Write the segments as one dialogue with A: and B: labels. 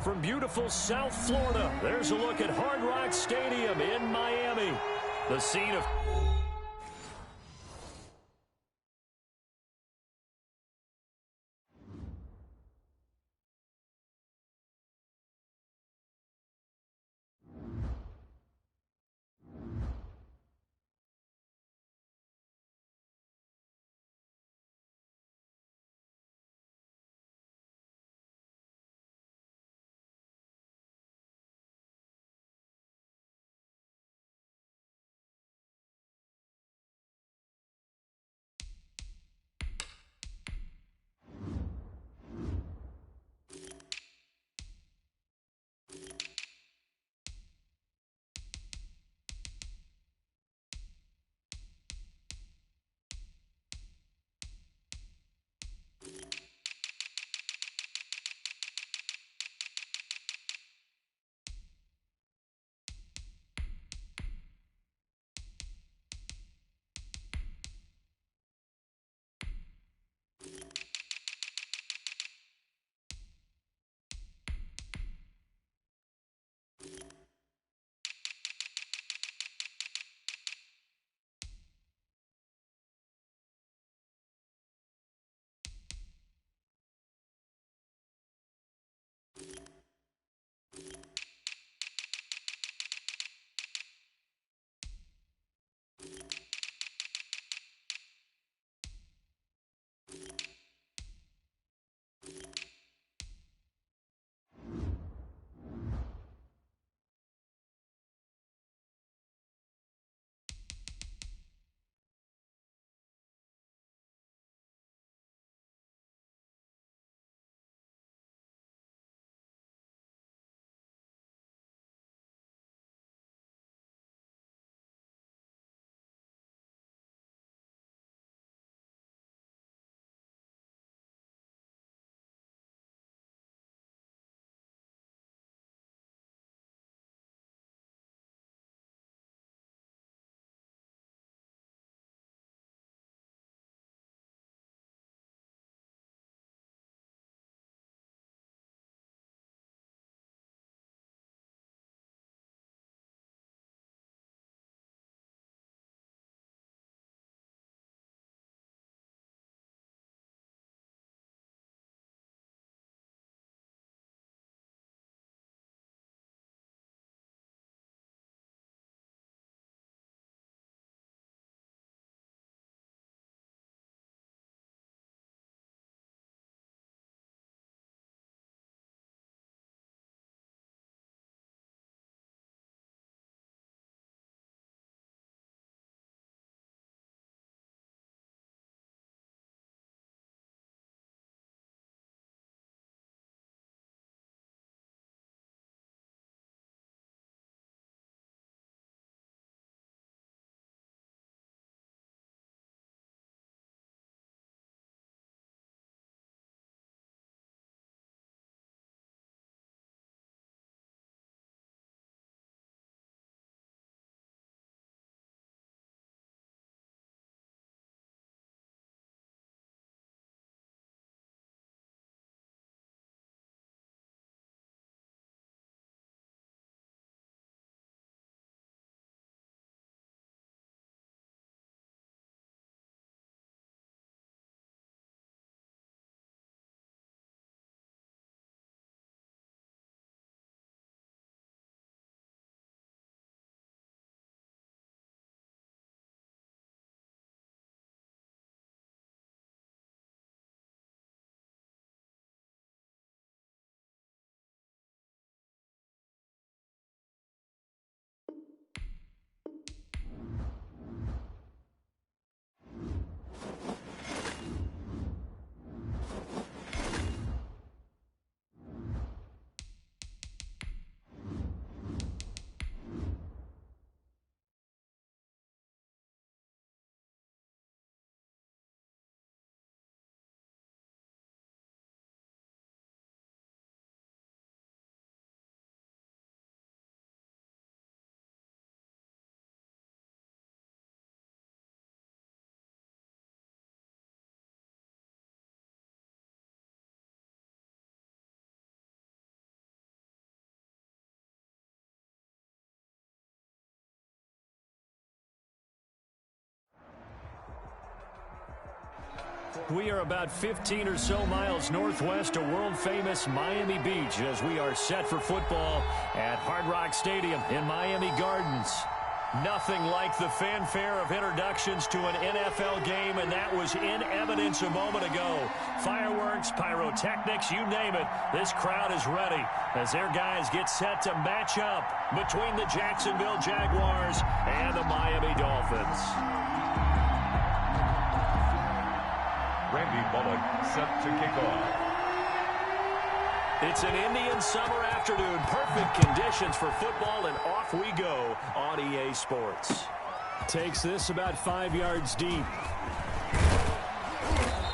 A: from beautiful South Florida. There's a look at Hard Rock Stadium in Miami. The scene of We are about 15 or so miles northwest of world-famous Miami Beach as we are set for football at Hard Rock Stadium in Miami Gardens. Nothing like the fanfare of introductions to an NFL game, and that was in evidence a moment ago. Fireworks, pyrotechnics, you name it. This crowd is ready as their guys get set to match up between the Jacksonville Jaguars and the Miami Dolphins.
B: Randy Bullock set to kick off.
A: It's an Indian summer afternoon. Perfect conditions for football, and off we go on EA Sports. Takes this about 5 yards deep.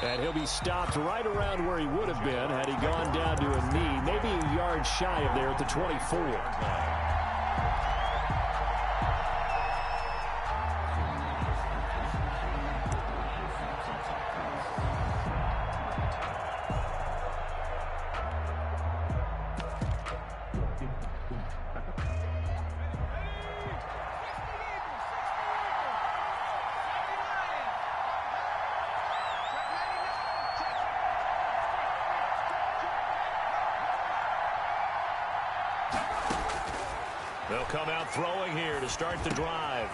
A: And he'll be stopped right around where he would have been had he gone down to a knee, maybe a yard shy of there at the 24. They'll come out throwing here to start the drive.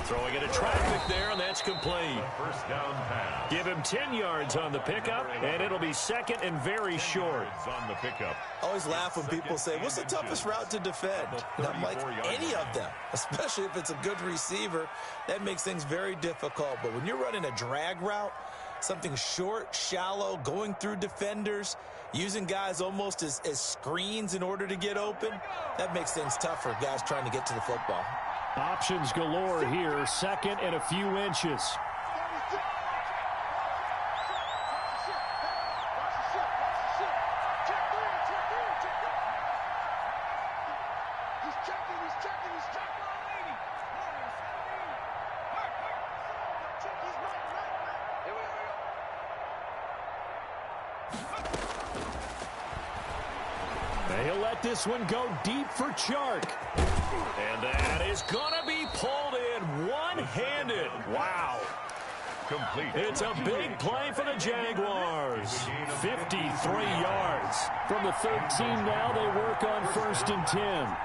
A: Throwing into traffic there, and that's complete.
B: First down pass.
A: Give him 10 yards on the pickup, and it'll be second and very short.
B: On the pickup.
C: I always laugh when people say, what's the toughest route to defend? And I'm like, any of them, especially if it's a good receiver. That makes things very difficult. But when you're running a drag route, something short, shallow, going through defenders, using guys almost as screens in order to get open, that makes things tough for guys trying to get to the football.
A: Options galore here, second and a few inches. They'll let this one go deep for Chark. And that is going to be pulled in one-handed. Wow.
B: Complete.
A: It's a big play for the Jaguars. 53 yards. From the 13 now, they work on 1st and 10.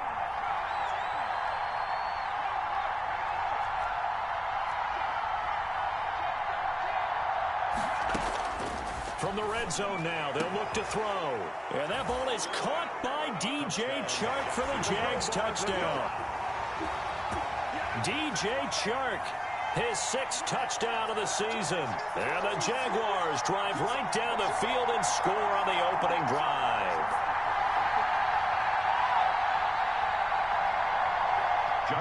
A: From the red zone now, they'll look to throw. And that ball is caught by DJ Chark for the Jags touchdown. DJ Chark, his 6th touchdown of the season. And the Jaguars drive right down the field and score on the opening drive.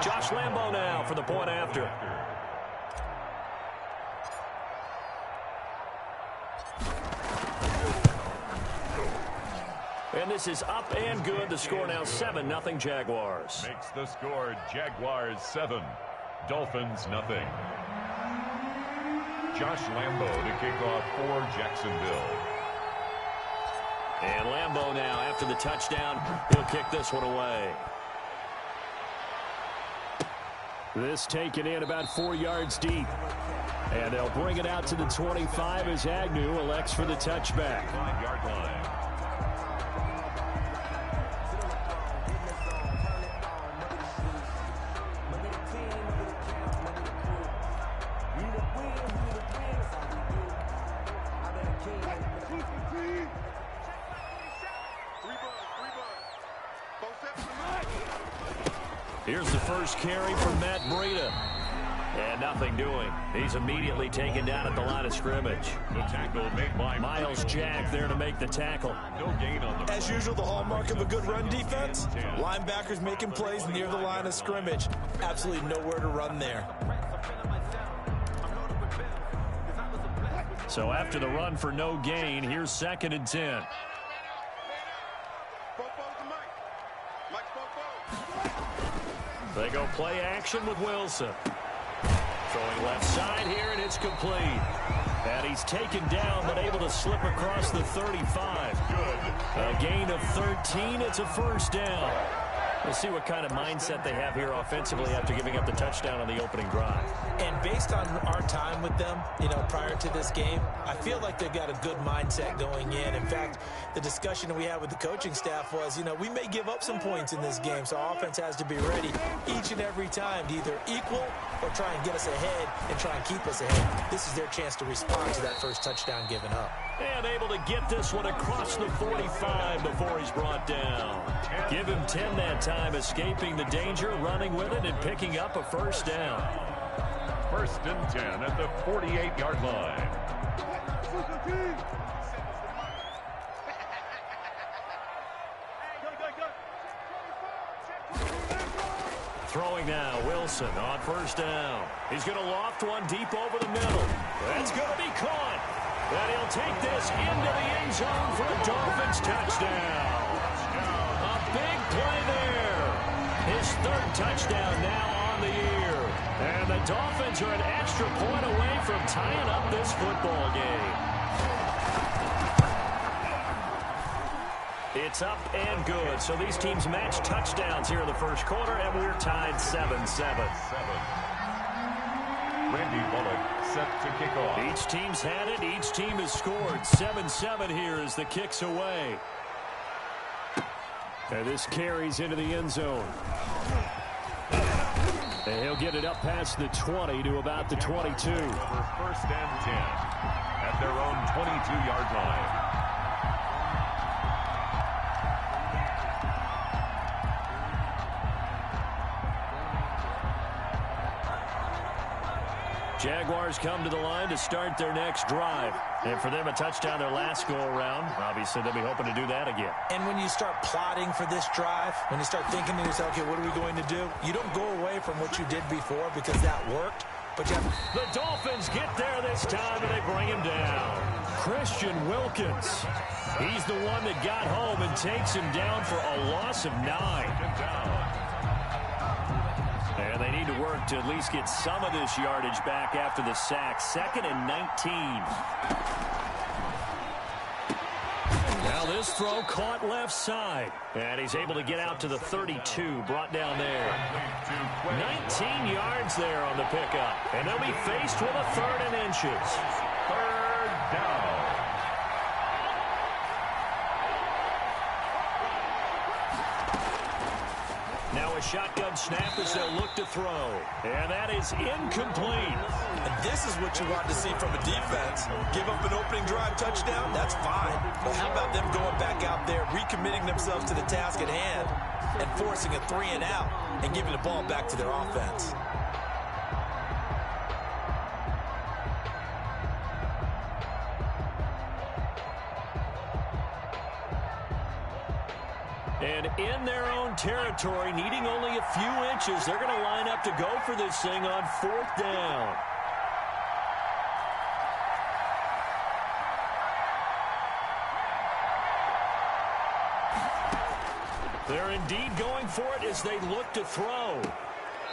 A: Josh Lambo now for the point after. And this is up and good. The score now 7-0 Jaguars.
B: Makes the score Jaguars 7, Dolphins nothing. Josh Lambo to kick off for Jacksonville.
A: And Lambo now after the touchdown. He'll kick this one away. This taken in about 4 yards deep. And they'll bring it out to the 25 as Agnew elects for the touchback.
B: 5-yard line.
A: Here's the first carry from Matt Breida. And nothing doing. He's immediately taken down at the line of scrimmage.
B: The tackle made by
A: Miles Jack there to make the tackle.
B: No gain on the.
C: As usual, the hallmark of a good run defense, linebackers making plays near the line of scrimmage. Absolutely nowhere to run there.
A: So after the run for no gain, here's 2nd and 10. They go play action with Wilson. Throwing left side here, and it's complete. And he's taken down, but able to slip across the 35.
B: Good.
A: A gain of 13. It's a first down. We'll see what kind of mindset they have here offensively after giving up the touchdown on the opening drive.
C: And based on our time with them, prior to this game, I feel like they've got a good mindset going in. In fact, the discussion that we had with the coaching staff was, we may give up some points in this game, so our offense has to be ready each and every time to either equal or try and get us ahead and try and keep us ahead. This is their chance to respond to that first touchdown given up.
A: And able to get this one across the 45 before he's brought down. Give him 10 that time, escaping the danger, running with it, and picking up a first down.
B: 1st and 10 at the 48-yard line.
A: Throwing now, Wilson on 1st down. He's going to loft one deep over the middle. That's going to be caught. And he'll take this into the end zone for a Dolphins touchdown. A big play there. His 3rd touchdown now on the year. And the Dolphins are an extra point away from tying up this football game. It's up and good. So these teams match touchdowns here in the first quarter, and we're tied 7-7.
B: Randy Bullock set to kick off.
A: Each team's had it. Each team has scored. 7-7 here as the kick's away. And this carries into the end zone. And he'll get it up past the 20 to about the 22.
B: Over 1st and 10 at their own 22-yard line.
A: Jaguars come to the line to start their next drive. And for them, a touchdown their last go-around. Obviously, they'll be hoping to do that again.
C: And when you start plotting for this drive, when you start thinking to yourself, okay, what are we going to do? You don't go away from what you did before because that worked. But
A: the Dolphins get there this time, and they bring him down. Christian Wilkins. He's the one that got home and takes him down for a loss of 9. And they need to work to at least get some of this yardage back after the sack. 2nd and 19. Now this throw caught left side. And he's able to get out to the 32, brought down there. 19 yards there on the pickup. And they'll be faced with a 3rd and inches.
B: 3rd down.
A: Now a shotgun snap as they'll look to throw. And that is incomplete.
C: And this is what you want to see from a defense. Give up an opening drive touchdown, that's fine. But how about them going back out there, recommitting themselves to the task at hand, and forcing a 3 and out, and giving the ball back to their offense.
A: And in their own territory, needing only a few inches, they're going to line up to go for this thing on 4th down. They're indeed going for it as they look to throw.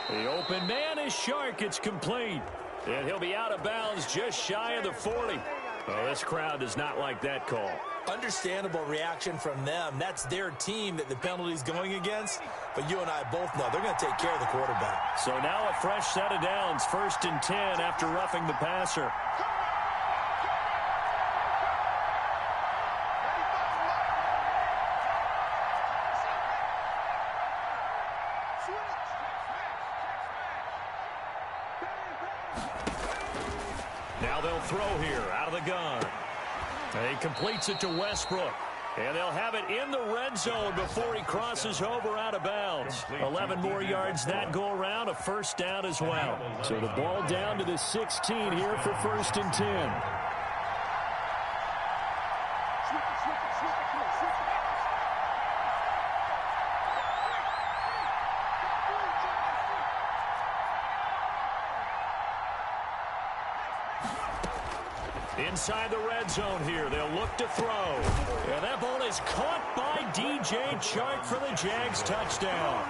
A: The open man is Shark. It's complete. And he'll be out of bounds just shy of the 40. Well, this crowd does not like that call.
C: Understandable reaction from them. That's their team that the penalty's going against. But you and I both know they're going to take care of the quarterback.
A: So now a fresh set of downs. 1st and 10 after roughing the passer. Now they'll throw here out of the gun. He completes it to Westbrook. And they'll have it in the red zone before he crosses over out of bounds. 11 more yards that go around, a 1st down as well. So the ball down to the 16 here for 1st and 10. Inside the red zone here, they'll look to throw. And that ball is caught by DJ Chark for the Jags touchdown.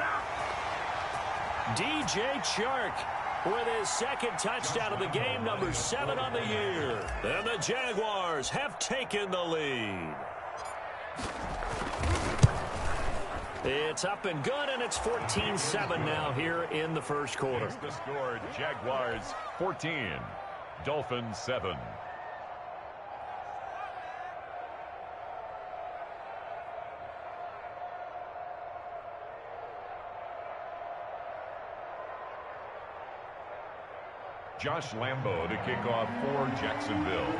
A: DJ Chark with his 2nd touchdown of the game, number 7 on the year. And the Jaguars have taken the lead. It's up and good, and it's 14-7 now here in the first quarter.
B: It's the score, Jaguars 14, Dolphins 7. Josh Lambo to kick off for Jacksonville.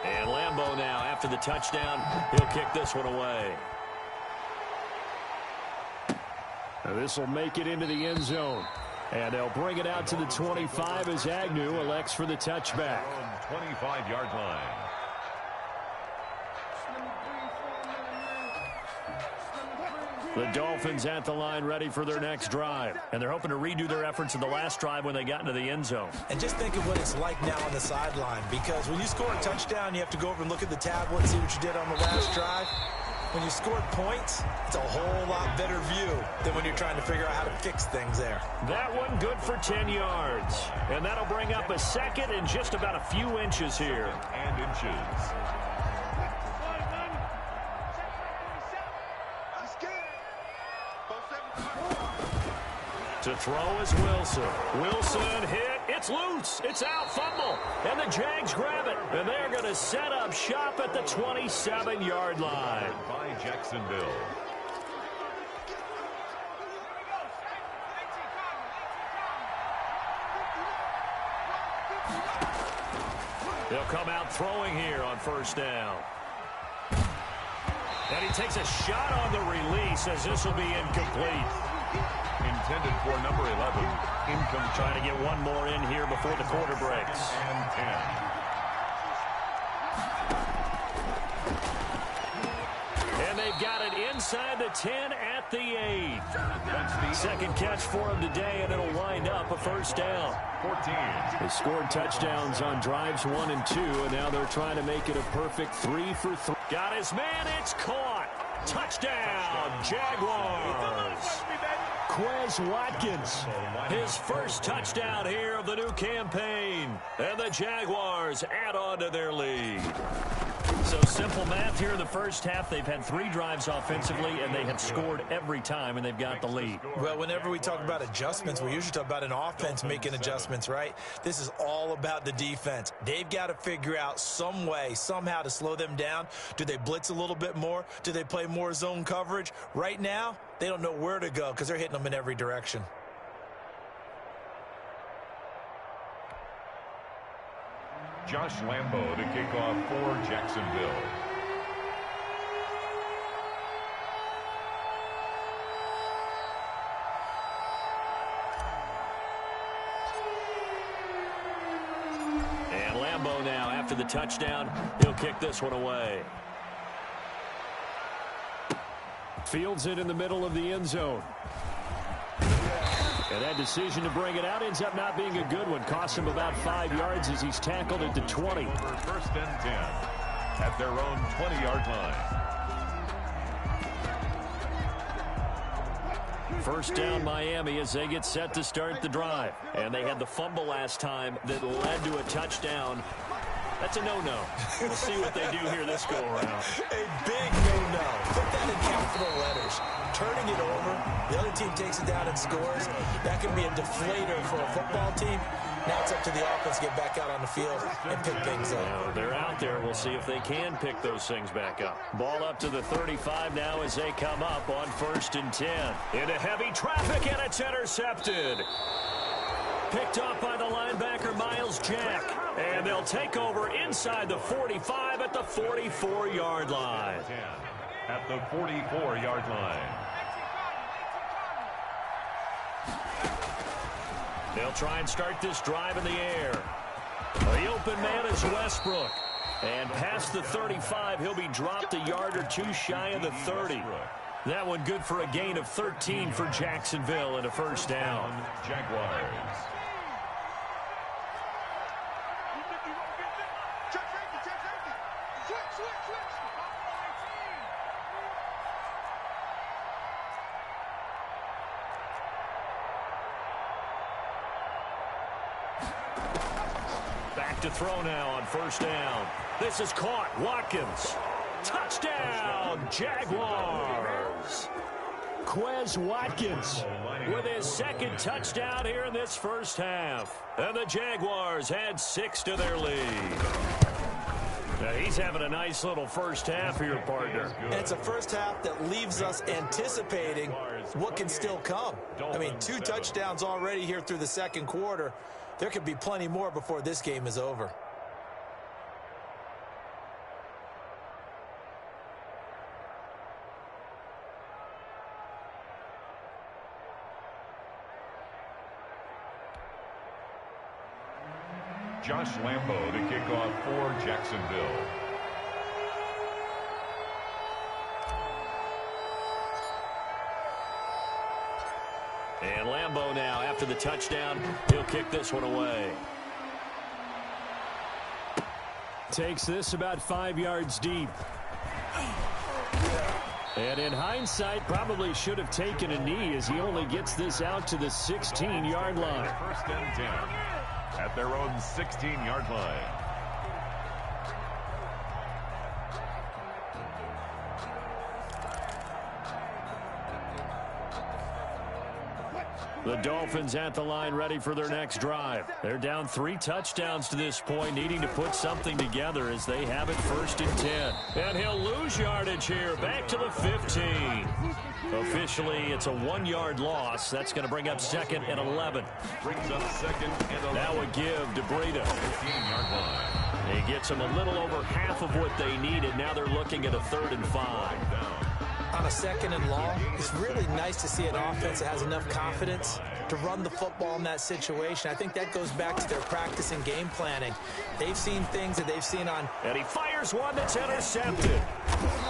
A: And Lambo now, after the touchdown, he'll kick this one away. This will make it into the end zone. And they'll bring it out to the 25 as Agnew elects for the touchback.
B: 25-yard line.
A: The Dolphins at the line ready for their next drive. And they're hoping to redo their efforts in the last drive when they got into the end zone.
C: And just think of what it's like now on the sideline, because when you score a touchdown, you have to go over and look at the tablet and see what you did on the last drive. When you scored points, it's a whole lot better view than when you're trying to figure out how to fix things there.
A: That one good for 10 yards. And that'll bring up a second and just about a few inches here.
B: And inches.
A: To throw is Wilson. Wilson hit. It's loose. It's out. Fumble. And the Jags grab it. And they're going to set up shop at the 27-yard line.
B: By Jacksonville.
A: They'll come out throwing here on first down. And he takes a shot on the release as this will be incomplete.
B: Intended for number 11. Income
A: trying to get one more in here before the quarter breaks.
B: And 10.
A: And they've got it inside the 10 at the 8. Second catch for him today, and it'll wind up a first down.
B: 14.
A: They scored touchdowns on drives 1 and 2, and now they're trying to make it a perfect 3 for 3. Got his man. It's caught. Touchdown, Jaguars. Quez Watkins, his first touchdown here of the new campaign. And the Jaguars add on to their lead. So simple math here in the first half. They've had 3 drives offensively, and they have scored every time, and they've got the lead.
C: Well, whenever we talk about adjustments, we usually talk about an offense making adjustments, right? This is all about the defense. They've got to figure out some way, somehow to slow them down. Do they blitz a little bit more? Do they play more zone coverage? Right now, they don't know where to go because they're hitting them in every direction.
B: Josh Lambo to kick off for Jacksonville.
A: And Lambo now, after the touchdown, he'll kick this one away. Fields it in the middle of the end zone. And that decision to bring it out ends up not being a good one. Costs him about 5 yards as he's tackled at the 20.
B: First and 10 at their own 20-yard line.
A: First down Miami as they get set to start the drive. And they had the fumble last time that led to a touchdown. That's a no-no. We'll see what they do here this go-around.
C: A big no-no. Put that in capital letters. Turning it over, the other team takes it down and scores. That can be a deflator for a football team. Now it's up to the offense to get back out on the field and pick things up.
A: Now, they're out there. We'll see if they can pick those things back up. Ball up to the 35 now as they come up on first and 10. Into heavy traffic, and it's intercepted. Picked off by the linebacker, Miles Jack. And they'll take over inside the 45 at the 44-yard line.
B: At the 44-yard line.
A: They'll try and start this drive in the air. The open man is Westbrook. And past the 35, he'll be dropped a yard or two shy of the 30. That one good for a gain of 13 for Jacksonville and a first down.
B: Jaguars.
A: Back to throw now on first down. This is caught. Watkins. Touchdown, Jaguars. Quez Watkins with his second touchdown here in this first half. And the Jaguars add 6 to their lead. Now he's having a nice little first half here, partner.
C: And it's a first half that leaves us anticipating what can still come. I mean, 2 touchdowns already here through the second quarter. There could be plenty more before this game is over.
B: Josh Lambo to kick off for Jacksonville.
A: And Lambo now, after the touchdown, he'll kick this one away. Takes this about 5 yards deep. And in hindsight, probably should have taken a knee as he only gets this out to the 16-yard line.
B: First and 10 at their own 16-yard line.
A: The Dolphins at the line ready for their next drive. They're down 3 touchdowns to this point, needing to put something together as they have it first and 10. And he'll lose yardage here, back to the 15. Officially, it's a 1-yard loss. That's going to bring up 2nd and 11.
B: Brings up 2nd and 11.
A: That would give DeBreda
B: 15-yard line.
A: He gets them a little over half of what they needed. Now they're looking at a 3rd and 5.
C: On a 2nd and long, it's really nice to see an offense that has enough confidence to run the football in that situation. I think that goes back to their practice and game planning. They've seen things that they've seen on.
A: And he fires one that's intercepted.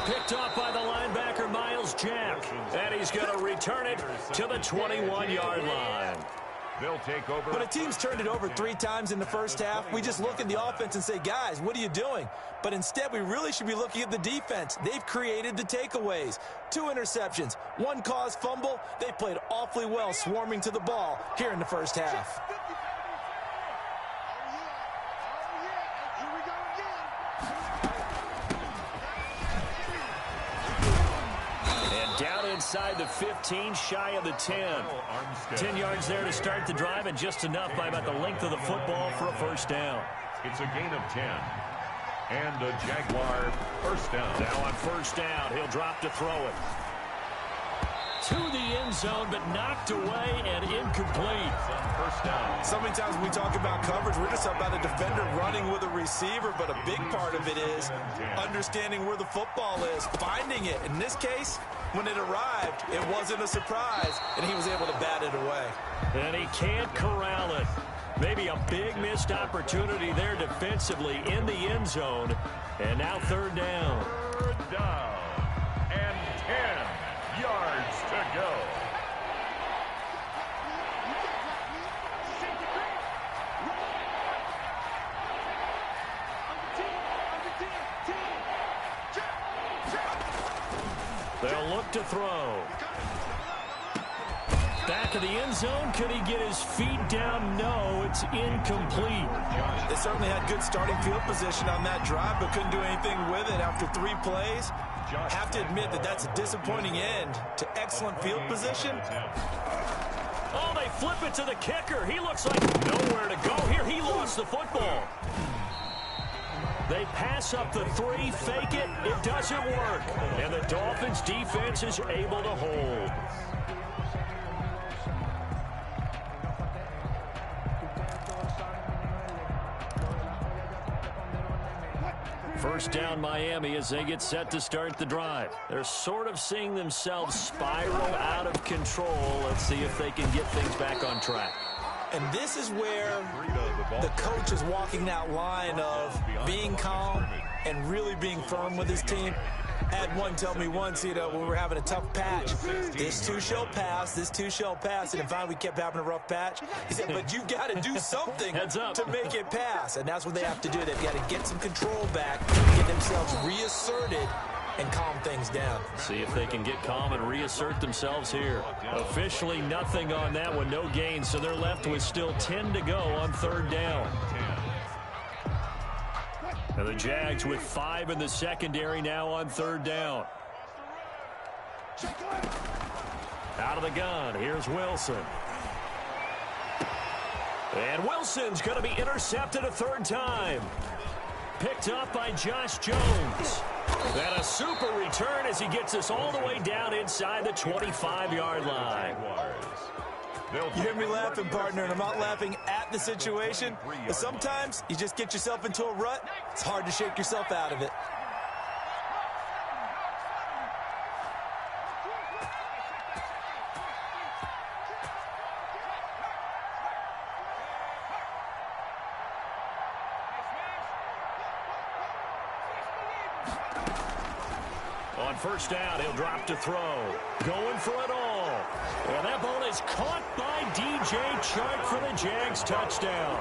A: Picked off by the linebacker, Miles Jack. And he's going to return it to the 21-yard line.
B: They'll take over.
C: When a team's turned it over 3 times in the first half, we just look at the offense and say, guys, what are you doing? But instead, we really should be looking at the defense. They've created the takeaways. 2 interceptions, 1 caused fumble. They played awfully well swarming to the ball here in the first half.
A: Down inside the 15, shy of the 10. 10 yards there to start the drive, and just enough by about the length of the football for a first down.
B: It's a gain of 10. And a Jaguar first down.
A: Now on first down, he'll drop to throw it. To the end zone, but knocked away and incomplete.
B: First down.
C: So many times when we talk about coverage, we're just about a defender running with a receiver, but a big part of it is understanding where the football is, finding it. In this case, when it arrived, it wasn't a surprise, and he was able to bat it away.
A: And he can't corral it. Maybe a big missed opportunity there defensively in the end zone. And now 3rd down.
B: 3rd down. And 10 yards to go.
A: They'll look to throw. Back of the end zone. Could he get his feet down? No, it's incomplete.
C: They certainly had good starting field position on that drive, but couldn't do anything with it after 3 plays. Have to admit that that's a disappointing end to excellent field position.
A: Oh, they flip it to the kicker. He looks like nowhere to go here. He lost the football. They pass up the 3, fake it. It doesn't work. And the Dolphins defense is able to hold. First down Miami as they get set to start the drive. They're sort of seeing themselves spiral out of control. Let's see if they can get things back on track.
C: And this is where the coach is walking that line of being calm and really being firm with his team. I had one tell me once, when we were having a tough patch, this too shall pass, this too shall pass. And finally we kept having a rough patch. He said, but you've got to do something to make it pass. And that's what they have to do. They've got to get some control back, get themselves reasserted, and calm things down.
A: See if they can get calm and reassert themselves here. Officially nothing on that one, no gain, so they're left with still 10 to go on 3rd down. And the Jags with 5 in the secondary now on 3rd down. Out of the gun, here's Wilson. And Wilson's going to be intercepted a 3rd time. Picked up by Josh Jones. And a super return as he gets us all the way down inside the 25-yard line.
C: You hear me laughing, partner, and I'm not laughing at the situation, but sometimes you just get yourself into a rut. It's hard to shake yourself out of it.
A: On 1st down, he'll drop to throw. Going for it all. And that ball is caught by DJ Chark for the Jags touchdown.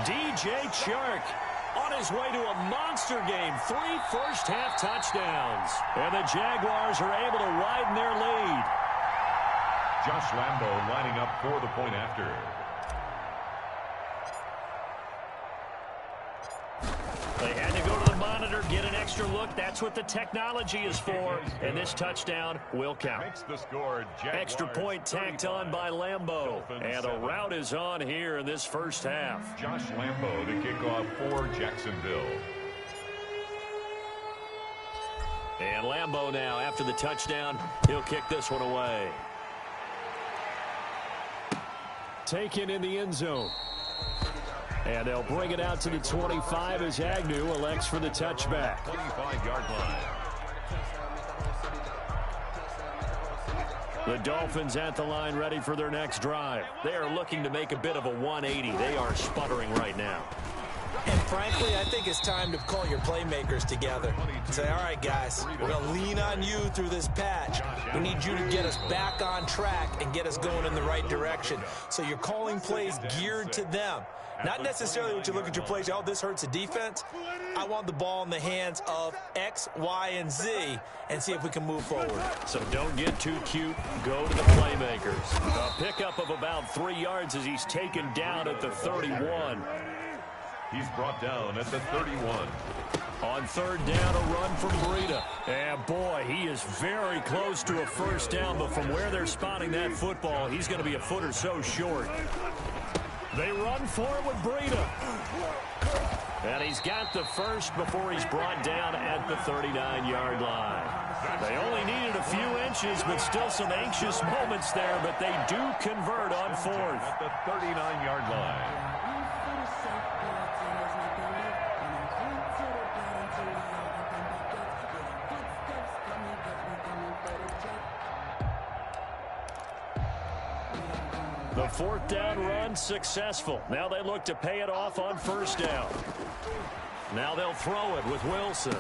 A: DJ Chark on his way to a monster game. 3 first-half touchdowns. And the Jaguars are able to widen their lead.
B: Josh Lambo lining up for the point after.
A: They had to go to the monitor, get an extra look. That's what the technology is for. And this touchdown will count.
B: Makes the score,
A: Extra point tacked on by Lambo. And a route is on here in this first half.
B: Josh Lambo, the kickoff for Jacksonville.
A: And Lambo now, after the touchdown, he'll kick this one away. Taken in the end zone. And they'll bring it out to the 25 as Agnew elects for the touchback.
B: 25-yard line.
A: The Dolphins at the line ready for their next drive. They are looking to make a bit of a 180. They are sputtering right now.
C: And frankly, I think it's time to call your playmakers together and say, all right, guys, we're going to lean on you through this patch. We need you to get us back on track and get us going in the right direction. So you're calling plays geared to them. Not necessarily what you look at your plays, oh, this hurts the defense. I want the ball in the hands of X, Y, and Z and see if we can move forward.
A: So don't get too cute. Go to the playmakers. A pickup of about 3 yards as he's taken down at the 31.
B: He's brought down at the 31.
A: On 3rd down, a run from Breida. And boy, he is very close to a first down, but from where they're spotting that football, he's going to be a foot or so short. They run for it with Breida. And he's got the first before he's brought down at the 39-yard line. They only needed a few inches, but still some anxious moments there, but they do convert on 4th.
B: At the 39-yard line.
A: The 4th down run successful. Now they look to pay it off on 1st down. Now they'll throw it with Wilson.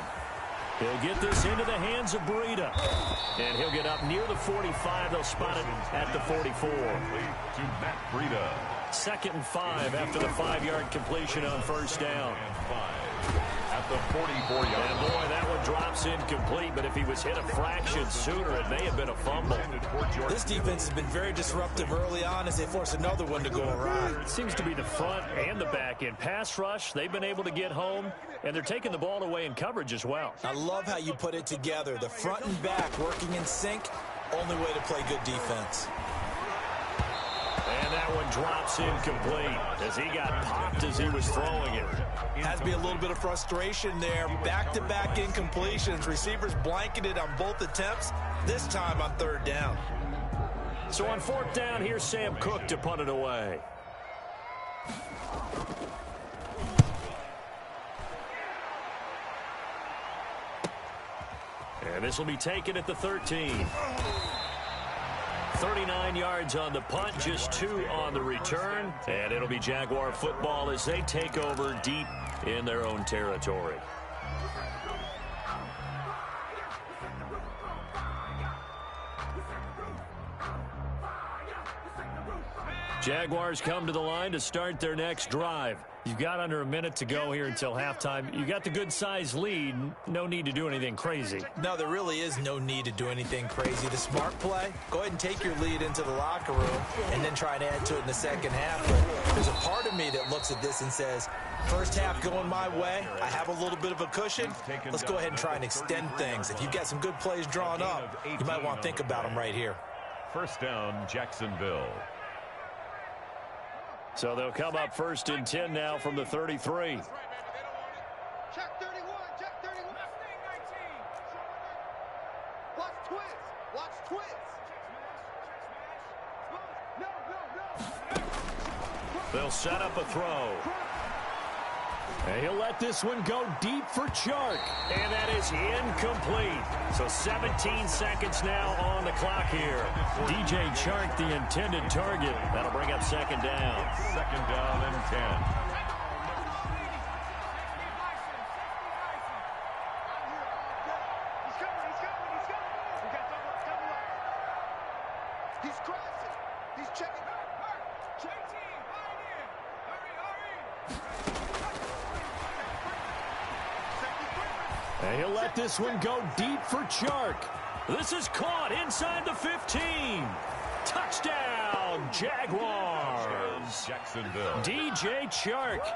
A: He'll get this into the hands of Breida. And he'll get up near the 45. They'll spot it at the 44.
B: To Matt Breida.
A: 2nd and 5 after the 5-yard completion on 1st down.
B: And 5 at the 44-yard line.
A: And boy, that one drops incomplete, but if he was hit a fraction sooner, it may have been a fumble.
C: This defense has been very disruptive early on as they force another one to go awry.
A: It seems to be the front and the back end. Pass rush, they've been able to get home, and they're taking the ball away in coverage as well.
C: I love how you put it together. The front and back working in sync, only way to play good defense.
A: And that one drops incomplete as he got popped as he was throwing it.
C: Has to be a little bit of frustration there. Back-to-back incompletions. Receivers blanketed on both attempts, this time on 3rd down.
A: So on 4th down, here's Sam Cook to punt it away. And this will be taken at the 13. 39 yards on the punt, just 2 on the return. And it'll be Jaguar football as they take over deep in their own territory. Jaguars come to the line to start their next drive. You've got under a minute to go here until halftime. You got the good-sized lead. No need to do anything crazy.
C: No, there really is no need to do anything crazy. The smart play, go ahead and take your lead into the locker room and then try and add to it in the second half. But there's a part of me that looks at this and says, First half going my way. I have a little bit of a cushion. Let's go ahead and try and extend things. If you've got some good plays drawn up, you might want to think about them right here.
B: First down, Jacksonville.
A: So they'll come up 1st and 10 now from the 33.
D: Check 31, check 31. Watch twist, watch twist.
A: They'll set up a throw. And he'll let this one go deep for Chark. And that is incomplete. So 17 seconds now on the clock here. DJ Chark, the intended target. That'll bring up 2nd down.
B: 2nd down and 10.
D: He's crossing. He's checking.
A: And he'll let this one go deep for Chark. This is caught inside the 15. Touchdown, Jaguars.
B: Jacksonville.
A: DJ Chark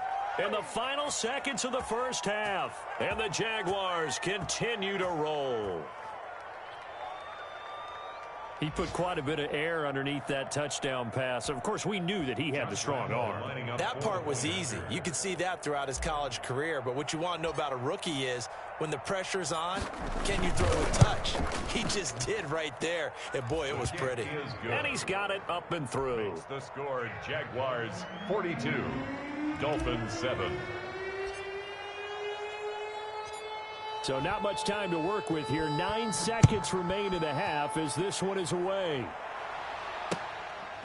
A: in the final seconds of the first half. And the Jaguars continue to roll. He put quite a bit of air underneath that touchdown pass. Of course, we knew that he had the strong arm.
C: That part was easy. You could see that throughout his college career. But what you want to know about a rookie is when the pressure's on, can you throw a touch? He just did right there. And, boy, it was pretty.
A: And he's got it up and through.
B: The score, Jaguars 42, Dolphins 7.
A: So not much time to work with here. 9 seconds remain in the half as this one is away.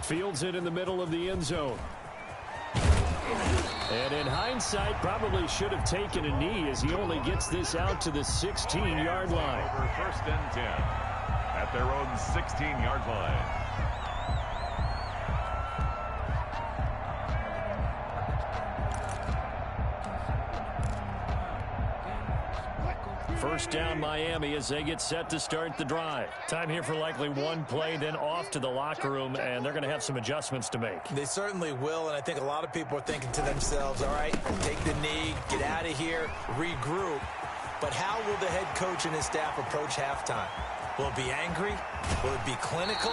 A: Fields it in the middle of the end zone. And in hindsight, probably should have taken a knee as he only gets this out to the 16-yard line.
B: Over 1st and 10 at their own 16-yard line.
A: First down Miami as they get set to start the drive. Time here for likely one play, then off to the locker room, and they're going to have some adjustments to make.
C: They certainly will, and I think a lot of people are thinking to themselves, all right, take the knee, get out of here, regroup. But how will the head coach and his staff approach halftime? Will it be angry? Will it be clinical?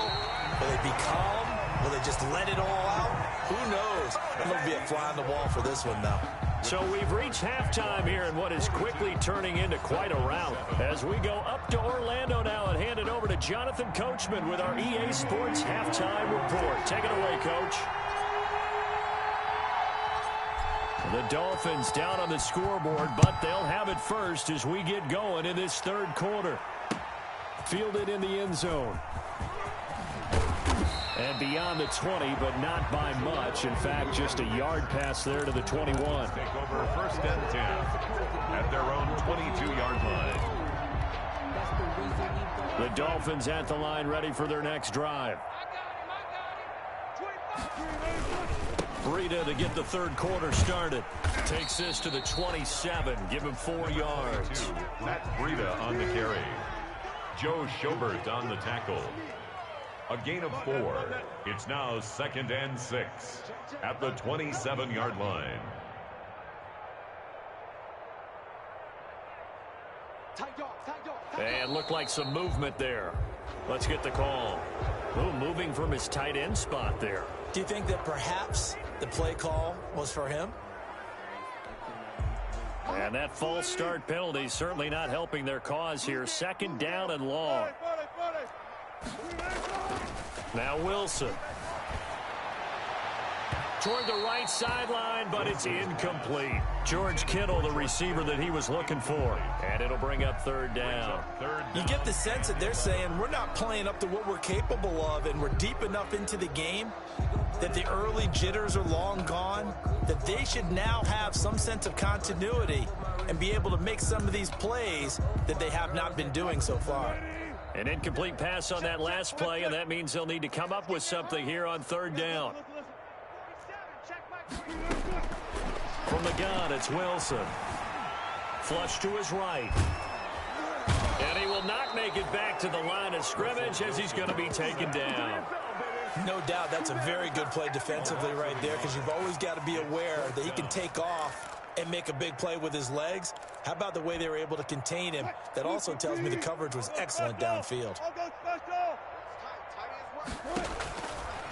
C: Will it be calm? Will they just let it all out? Who knows? It'll be a fly on the wall for this one, though.
A: So we've reached halftime here in what is quickly turning into quite a rout. As we go up to Orlando now and hand it over to Jonathan Coachman with our EA Sports Halftime Report. Take it away, Coach. The Dolphins down on the scoreboard, but they'll have it first as we get going in this third quarter. Fielded in the end zone. And beyond the 20, but not by much. In fact, just a yard pass there to the 21.
B: Take over 1st and 10 at their own 22-yard line.
A: The Dolphins at the line ready for their next drive. Breida to get the third quarter started. Takes this to the 27. Give him 4 yards.
B: Matt Breida on the carry. Joe Schobert on the tackle. A gain of 4. It's now 2nd and 6 at the 27-yard line.
A: And looked like some movement there. Let's get the call. Oh, moving from his tight end spot there.
C: Do you think that perhaps the play call was for him?
A: And that false start penalty certainly not helping their cause here. 2nd down and long. Now Wilson. Toward the right sideline, but it's incomplete. George Kittle, the receiver that he was looking for. And it'll bring up 3rd down.
C: You get the sense that they're saying we're not playing up to what we're capable of, and we're deep enough into the game that the early jitters are long gone, that they should now have some sense of continuity and be able to make some of these plays that they have not been doing so far.
A: An incomplete pass on that last play, and that means they'll need to come up with something here on 3rd down. From the gun, it's Wilson. Flush to his right. And he will not make it back to the line of scrimmage as he's going to be taken down.
C: No doubt that's a very good play defensively right there, because you've always got to be aware that he can take off and make a big play with his legs. How about the way they were able to contain him? That also tells me the coverage was excellent downfield.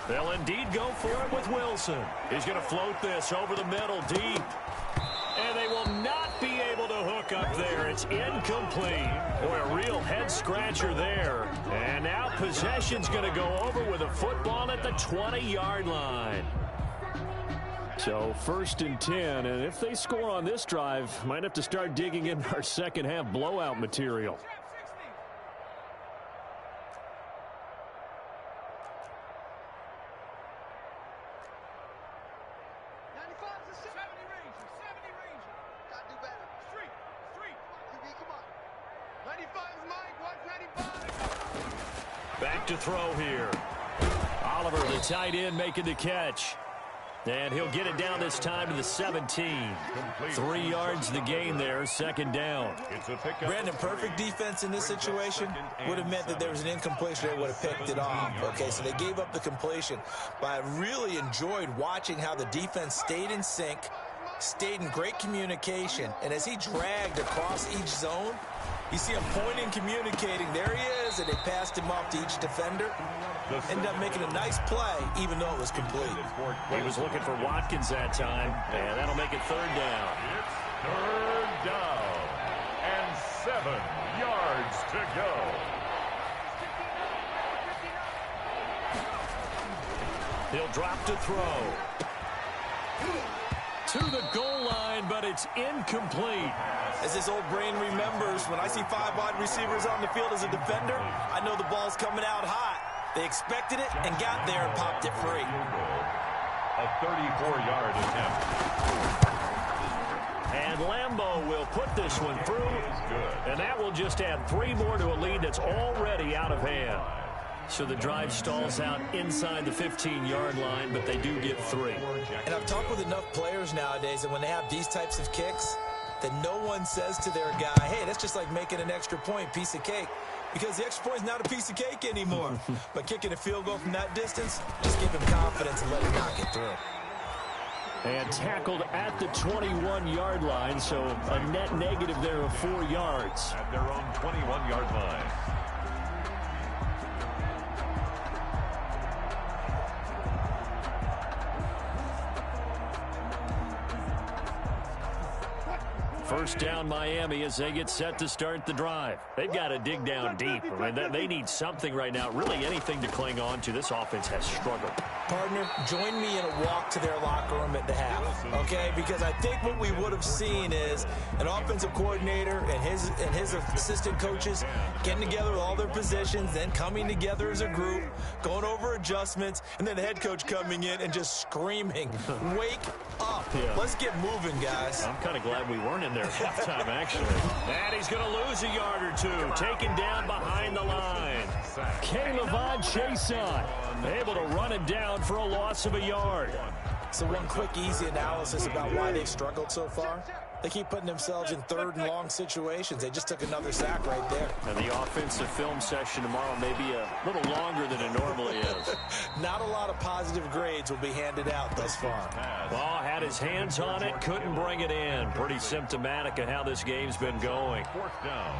A: They'll indeed go for it with Wilson. He's going to float this over the middle deep. And they will not be able to hook up there. It's incomplete. Boy, a real head-scratcher there. And now possession's going to go over with a football at the 20-yard line. So 1st and 10, and if they score on this drive, might have to start digging in our second-half blowout material. Back to throw here. Oliver, the tight end, making the catch. And he'll get it down this time to the 17. 3 yards the gain there, 2nd down.
C: Brandon, perfect defense in this situation would have meant that there was an incompletion. They would have picked it off. Okay, so they gave up the completion. But I really enjoyed watching how the defense stayed in sync, stayed in great communication. And as he dragged across each zone, you see him pointing, communicating. There he is, and they passed him off to each defender. Ended up making a nice play, even though it was complete.
A: He was looking for Watkins that time, and that'll make it 3rd down.
B: It's 3rd down and 7 yards to go.
A: He'll drop to throw. To the goal line, but it's incomplete.
C: As this old brain remembers, when I see 5 wide receivers on the field as a defender, I know the ball's coming out hot. They expected it and got there and popped it free.
B: A 34-yard attempt.
A: And Lambeau will put this one through. And that will just add 3 more to a lead that's already out of hand. So the drive stalls out inside the 15-yard line, but they do get 3.
C: And I've talked with enough players nowadays that when they have these types of kicks, that no one says to their guy, hey, that's just like making an extra point, piece of cake. Because the extra point is not a piece of cake anymore. But kicking a field goal from that distance, just give him confidence and let him knock it through.
A: And tackled at the 21-yard line, so a net negative there of 4 yards.
B: At their own 21-yard line.
A: First down Miami as they get set to start the drive. They've got to dig down deep. I mean, they need something right now, really anything to cling on to. This offense has struggled.
C: Partner, join me in a walk to their locker room at the half, okay? Because I think what we would have seen is an offensive coordinator and his assistant coaches getting together with all their positions, then coming together as a group, going over adjustments, and then the head coach coming in and just screaming, wake up. Yeah. Let's get moving, guys.
A: I'm kind of glad we weren't in there at halftime, actually. And he's going to lose a yard or two, taken down behind the line. Caleb Chason able to run him down for a loss of a yard.
C: So one quick, easy analysis about why they've struggled so far. They keep putting themselves in 3rd and long situations. They just took another sack right there.
A: And the offensive film session tomorrow may be a little longer than it normally is.
C: Not a lot of positive grades will be handed out thus far.
A: Well, had his hands on it, couldn't bring it in. Pretty symptomatic of how this game's been going.
B: 4th down.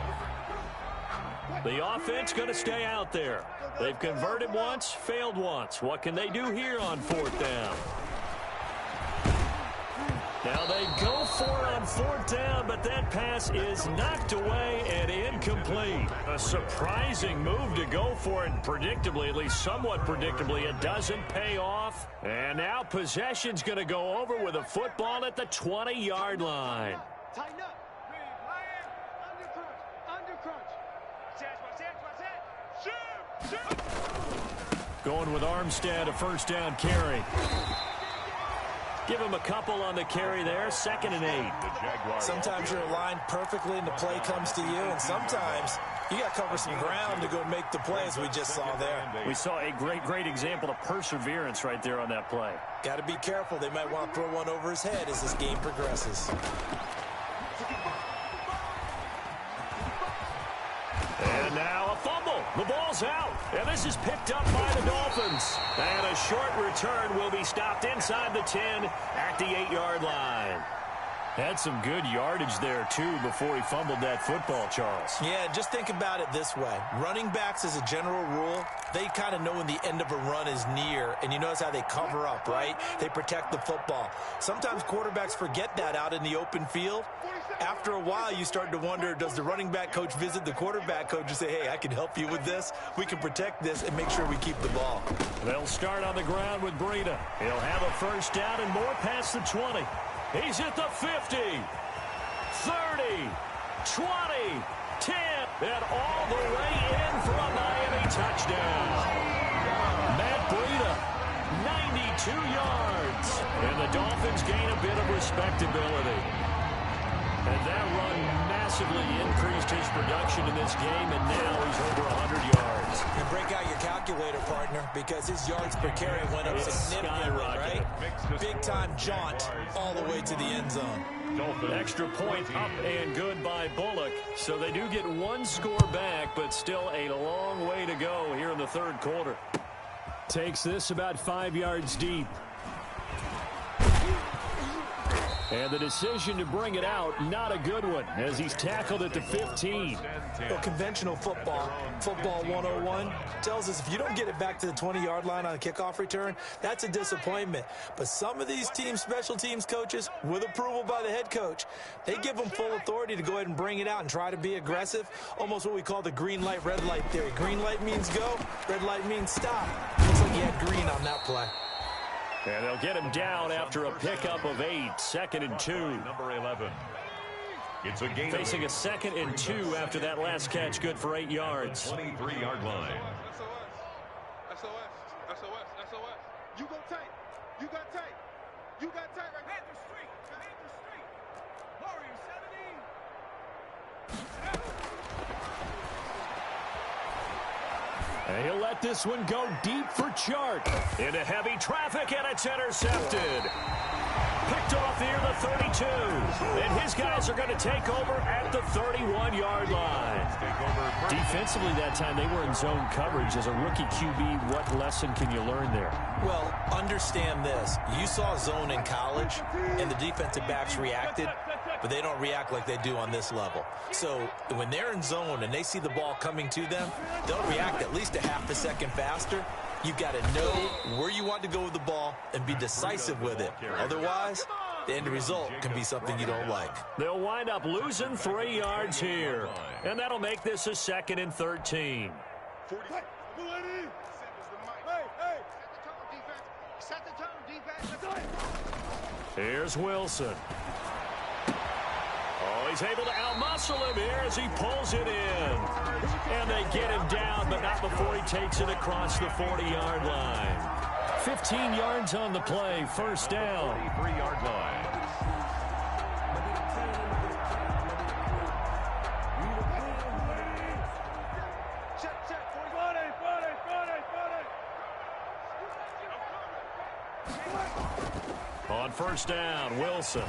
A: The offense going to stay out there. They've converted once, failed once. What can they do here on 4th down? Now they go for it on 4th down, but that pass is knocked away and incomplete. A surprising move to go for it, predictably, at least somewhat predictably, it doesn't pay off. And now possession's going to go over with a football at the 20-yard line.
D: Tighten up. Under crunch.
A: Going with Armstead, a 1st down carry. Give him a couple on the carry there, 2nd and 8.
C: Sometimes you're aligned perfectly and the play comes to you, and sometimes you got to cover some ground to go make the play, as we just saw there.
A: We saw a great example of perseverance right there on that play.
C: Got to be careful. They might want to throw one over his head as this game progresses.
A: And now a fumble. The ball's out. And this is picked up by the Dolphins. And a short return will be stopped inside the 10 at the 8-yard line. Had some good yardage there, too, before he fumbled that football, Charles.
C: Yeah, just think about it this way. Running backs, as a general rule, they kind of know when the end of a run is near, and you notice how they cover up, right? They protect the football. Sometimes quarterbacks forget that out in the open field. After a while, you start to wonder, does the running back coach visit the quarterback coach and say, hey, I can help you with this. We can protect this and make sure we keep the ball.
A: They'll start on the ground with Breida. He'll have a first down and more past the 20. He's at the 50, 30, 20, 10, and all the way in for a Miami touchdown. Matt Breida, 92 yards. And the Dolphins gain a bit of respectability. And that run massively increased his production in this game, and now he's over 100 yards.
C: And break out your calculator, partner, because his yards per carry went up significantly, right? Big-time jaunt all the way to the end zone.
A: Extra point up and good by Bullock. So they do get one score back, but still a long way to go here in the third quarter. Takes this about 5 yards deep. And the decision to bring it out, not a good one, as he's tackled at the 15.
C: Well, conventional football 101, tells us if you don't get it back to the 20-yard line on a kickoff return, that's a disappointment. But some of these team special teams coaches, with approval by the head coach, they give them full authority to go ahead and bring it out and try to be aggressive, almost what we call the green light, red light theory. Green light means go, red light means stop. Looks like he had green on that play.
A: And they'll get him down after a pickup of 8, 2nd and 2.
B: Number 11. It's a gain
A: Facing a 2nd and 2 after that last catch, good for 8 yards.
B: 23-yard line.
D: SOS. You go tight. You got tight. You got tight right there. Hit the street. Warrior 17.
A: And he'll let this one go deep for Chart. Into heavy traffic, and it's intercepted. Picked off near the 32. And his guys are going to take over at the 31-yard line. Defensively that time, they were in zone coverage. As a rookie QB, what lesson can you learn there?
C: Well, understand this. You saw zone in college, and the defensive backs reacted, but they don't react like they do on this level. So when they're in zone and they see the ball coming to them, they'll react at least a half a second faster. You've got to know where you want to go with the ball and be decisive with it. Otherwise, the end result can be something you don't like.
A: They'll wind up losing 3 yards here. And that'll make this a 2nd and 13. Here's Wilson. Oh, he's able to outmuscle him here as he pulls it in. And they get him down, but not before he takes it across the 40-yard line. 15 yards on the play, first down.
B: 43-yard line.
A: On first down, Wilson.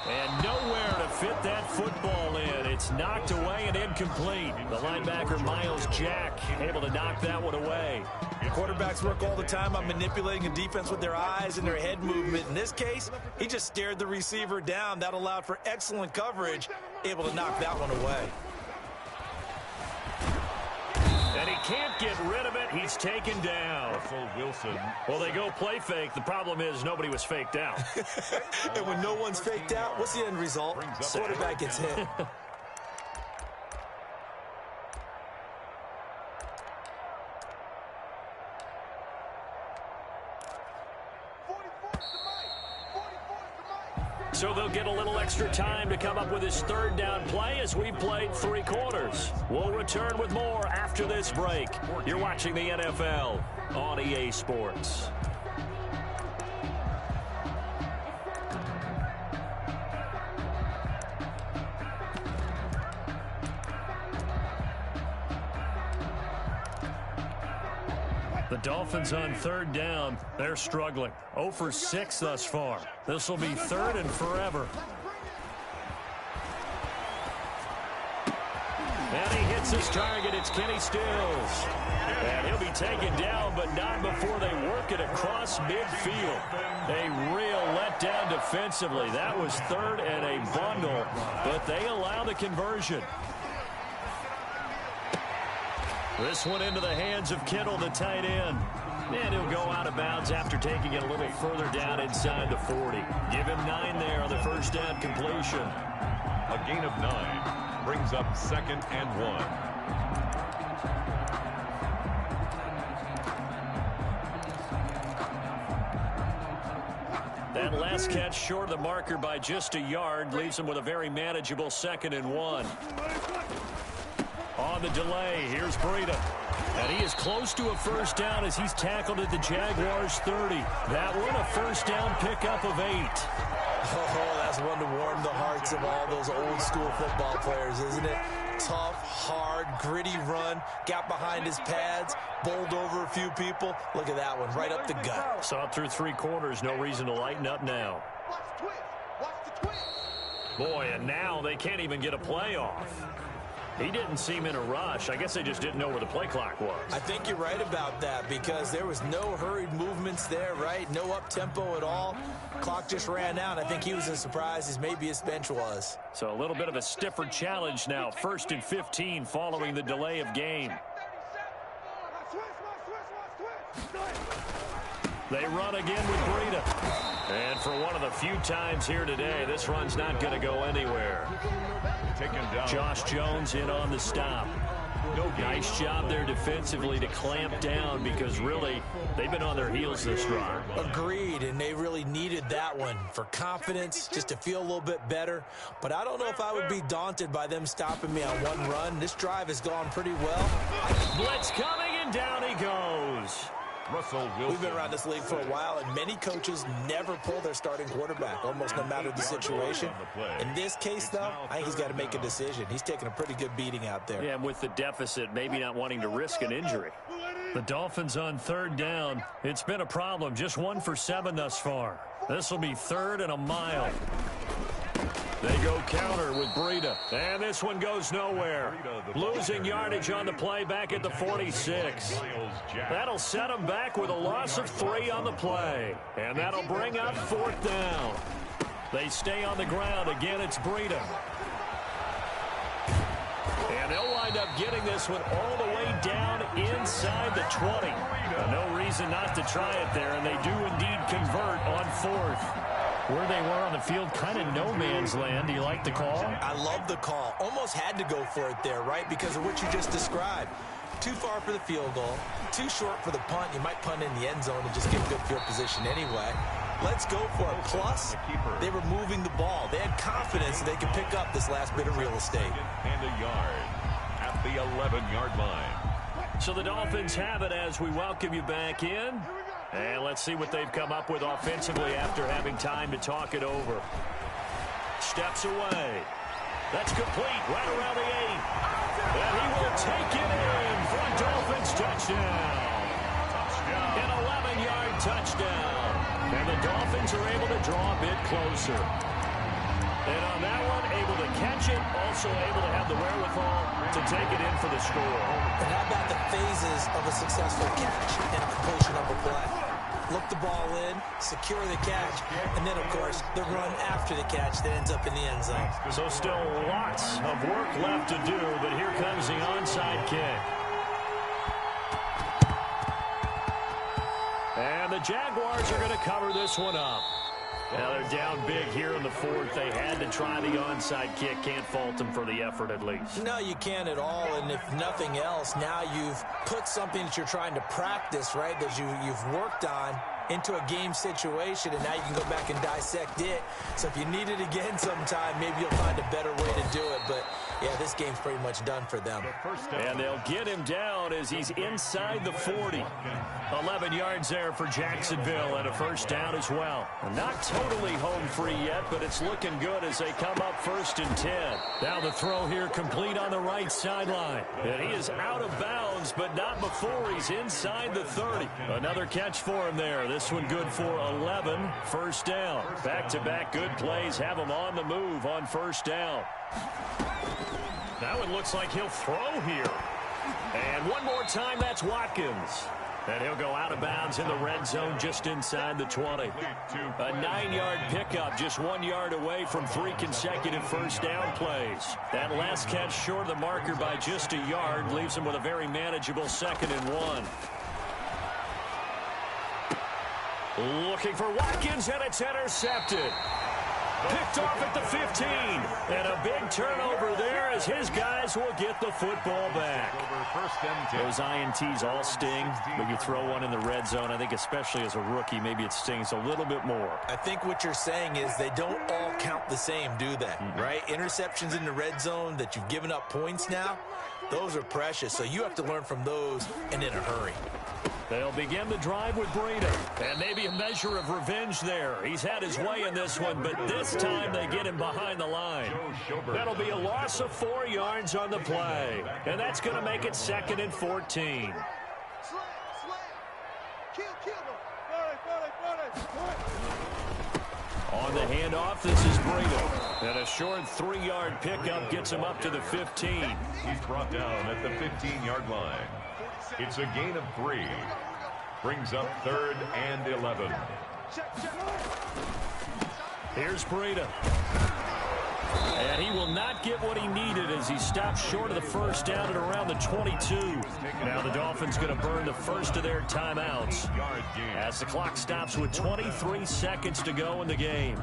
A: And nowhere to fit that football in. It's knocked away and incomplete. The linebacker, Miles Jack, able to knock that one away.
C: Quarterbacks work all the time on manipulating a defense with their eyes and their head movement. In this case, he just stared the receiver down. That allowed for excellent coverage, able to knock that one away.
A: And he can't get rid of it. He's taken down.
B: Russell Wilson.
A: Well, they go play fake. The problem is nobody was faked out.
C: And when no one's faked out, what's the end result? Quarterback gets hit. So they'll get a little extra time to come up with his third down play as we've played 3 quarters. We'll return with more after this break. You're watching the NFL on EA Sports. The Dolphins on third down. They're struggling. 0 for 6 thus far. This will be 3rd and forever.
A: And he hits his target. It's Kenny Stills. And he'll be taken down, but not before they work it across midfield. A real letdown defensively. That was third and a bundle, but they allow the conversion. This one into the hands of Kittle, the tight end. And he'll go out of bounds after taking it a little further down inside the 40. Give him 9 there on the first down completion.
B: A gain of 9 brings up 2nd and 1.
A: That last catch short of the marker by just a yard leaves him with a very manageable 2nd and 1. On the delay, here's Breida. And he is close to a first down as he's tackled at the Jaguars 30. That one a first down pickup of 8.
C: Oh, that's one to warm the hearts of all those old school football players, isn't it? Tough, hard, gritty run, got behind his pads, bowled over a few people. Look at that one, right up the gut.
A: Saw it through 3 quarters, no reason to lighten up now. Boy, and now they can't even get a play off. He didn't seem in a rush. I guess they just didn't know where the play clock was.
C: I think you're right about that because there was no hurried movements there, right? No up-tempo at all. Clock just ran out. I think he was as surprised as maybe his bench was.
A: So a little bit of a stiffer challenge now. 1st and 15 following the delay of game. They run again with Breida. And for one of the few times here today, this run's not going to go anywhere.
B: Taken down.
A: Josh Jones in on the stop. Nice job there defensively to clamp down because really they've been on their heels this drive.
C: Agreed, and they really needed that one for confidence, just to feel a little bit better. But I don't know if I would be daunted by them stopping me on one run. This drive has gone pretty well.
A: Blitz coming, and down he goes.
B: Russell Wilson.
C: We've been around this league for a while, and many coaches never pull their starting quarterback, almost no matter the situation. In this case, though, I think he's got to make a decision. He's taking a pretty good beating out there.
A: Yeah, and with the deficit, maybe not wanting to risk an injury. The Dolphins on 3rd down. It's been a problem. Just 1 for 7 thus far. This will be 3rd and a mile. They go counter with Breida. And this one goes nowhere. Losing yardage on the play back at the 46. That'll set them back with a loss of 3 on the play. And that'll bring up 4th down. They stay on the ground. Again, it's Breida. And they'll wind up getting this one all the way down inside the 20. No reason not to try it there, and they do indeed convert on 4th. Where they were on the field, kind of no man's land. Do you like the call?
C: I love the call. Almost had to go for it there, right? Because of what you just described. Too far for the field goal. Too short for the punt. You might punt in the end zone and just get good field position anyway. Let's go for it. Plus, they were moving the ball. They had confidence that they could pick up this last bit of real estate.
B: And a yard at the 11-yard line.
A: So the Dolphins have it as we welcome you back in. And let's see what they've come up with offensively after having time to talk it over. Steps away. That's complete right around the 8. And he will take it in for a Dolphins touchdown. An 11-yard touchdown. And the Dolphins are able to draw a bit closer. And on that one, able to catch it, also able to have the wherewithal to take it in for the score.
C: And how about the phases of a successful catch and completion of a play? Look the ball in, secure the catch, and then, of course, the run after the catch that ends up in the end zone.
A: So still lots of work left to do, but here comes the onside kick. And the Jaguars are going to cover this one up. Now they're down big here in the 4th. They had to try the onside kick. Can't fault them for the effort at least.
C: No, you can't at all. And if nothing else, now you've put something that you're trying to practice, right, that you've worked on into a game situation, and now you can go back and dissect it. So if you need it again sometime, maybe you'll find a better way to do it. But, yeah, this game's pretty much done for them.
A: And they'll get him down as he's inside the 40. 11 yards there for Jacksonville and a first down as well. Not totally home free yet, but it's looking good as they come up 1st and 10. Now the throw here complete on the right sideline. And he is out of bounds, but not before he's inside the 30. Another catch for him there. This one good for 11. First down. Back-to-back good plays have him on the move on first down. Now it looks like he'll throw here. And one more time, that's Watkins. And he'll go out of bounds in the red zone just inside the 20. A 9-yard pickup, just 1 yard away from 3 consecutive first down plays. That last catch short of the marker by just a yard leaves him with a very manageable 2nd and 1. Looking for Watkins, and it's intercepted. Picked off at the 15. And a big turnover there as his guys will get the football back. Those INTs all sting, but you throw one in the red zone, I think especially as a rookie, maybe it stings a little bit more.
C: I think what you're saying is they don't all count the same, do they? Right? Interceptions in the red zone that you've given up points now, those are precious. So you have to learn from those and in a hurry.
A: They'll begin the drive with Breida. And maybe a measure of revenge there. He's had his way in this one, but this time they get him behind the line. That'll be a loss of 4 yards on the play. And that's going to make it 2nd and 14. On the handoff, this is Breida. And a short 3-yard pickup gets him up to the 15.
B: He's brought down at the 15-yard line. It's a gain of 3. Brings up 3rd and 11.
A: Here's Breida. And he will not get what he needed as he stops short of the first down at around the 22. Now the Dolphins going to burn the first of their timeouts as the clock stops with 23 seconds to go in the game.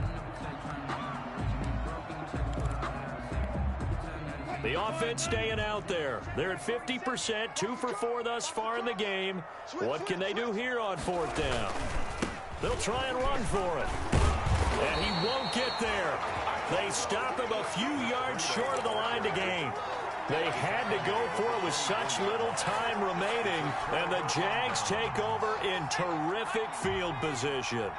A: The offense staying out there. They're at 50%, 2 for 4 thus far in the game. What can they do here on 4th down? They'll try and run for it. And he won't get there. They stop him a few yards short of the line to gain. They had to go for it with such little time remaining. And the Jags take over in terrific field position.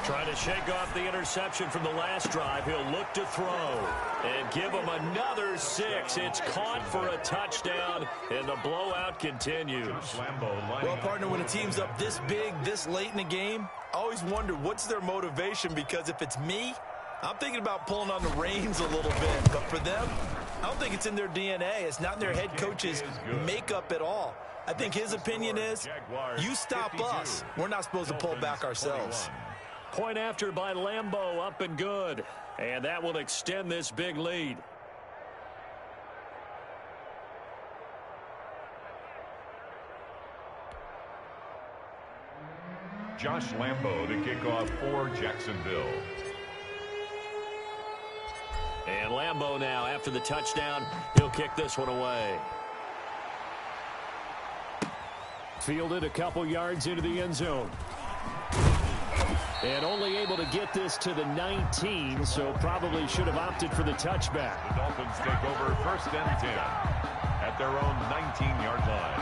A: Trying to shake off the interception from the last drive. He'll look to throw and give him another 6. It's caught for a touchdown, and the blowout continues.
C: Well, partner, when a team's up this big, this late in the game, I always wonder what's their motivation, because if it's me, I'm thinking about pulling on the reins a little bit. But for them, I don't think it's in their DNA. It's not in their head coach's makeup at all. I think his opinion is, you stop us, we're not supposed to pull back ourselves.
A: Point after by Lambeau, up and good. And that will extend this big lead.
B: Josh Lambeau to kick off for Jacksonville.
A: And Lambeau now, after the touchdown, he'll kick this one away. Fielded a couple yards into the end zone. And only able to get this to the 19, so probably should have opted for the touchback.
B: The Dolphins take over 1st and 10 at their own 19-yard line.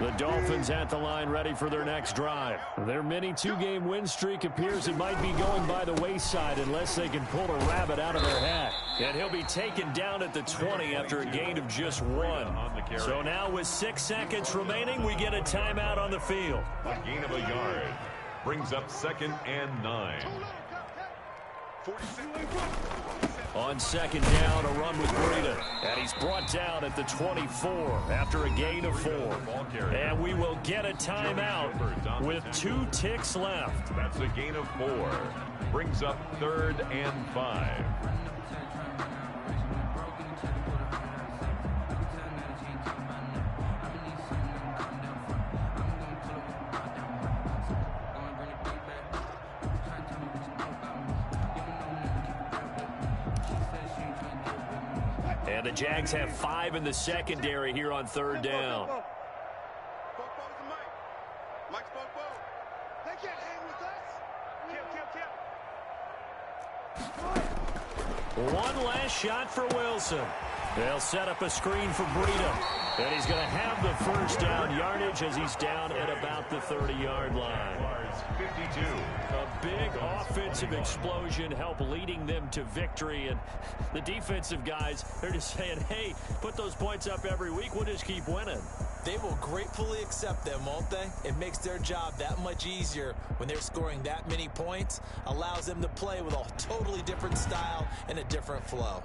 A: The Dolphins at the line ready for their next drive. Their mini 2-game win streak appears it might be going by the wayside unless they can pull a rabbit out of their hat. And he'll be taken down at the 20 after a gain of just 1. So now with 6 seconds remaining, we get a timeout on the field.
B: A gain of a yard brings up 2nd and 9.
A: On 2nd down, a run with Breida. And he's brought down at the 24 after a gain of 4. And we will get a timeout with 2 ticks left.
B: That's a gain of 4. Brings up 3rd and 5.
A: And the Jags have 5 in the secondary here on 3rd down. One last shot for Wilson. They'll set up a screen for Breida. And he's going to have the first down yardage as he's down at about the 30-yard line.
B: 52.
A: A big offense. offensive explosion help leading them to victory. And the defensive guys, they're just saying, hey, put those points up every week. We'll just keep winning.
C: They will gratefully accept them, won't they? It makes their job that much easier when they're scoring that many points. Allows them to play with a totally different style and a different flow.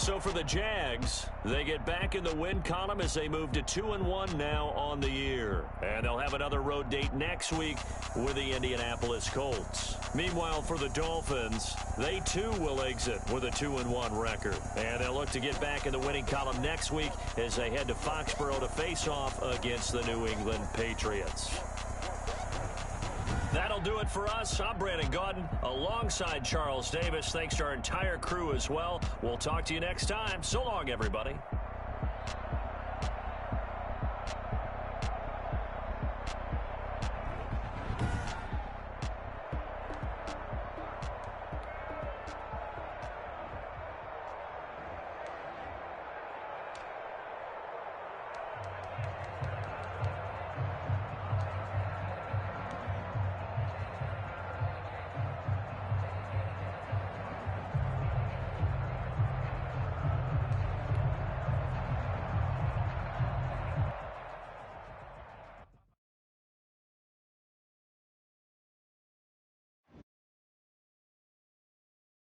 A: So for the Jags, they get back in the win column as they move to 2-1 now on the year. And they'll have another road date next week with the Indianapolis Colts. Meanwhile, for the Dolphins, they too will exit with a 2-1 record. And they'll look to get back in the winning column next week as they head to Foxborough to face off against the New England Patriots. That'll do it for us. I'm Brandon Gaudin alongside Charles Davis. Thanks to our entire crew as well. We'll talk to you next time. So long, everybody.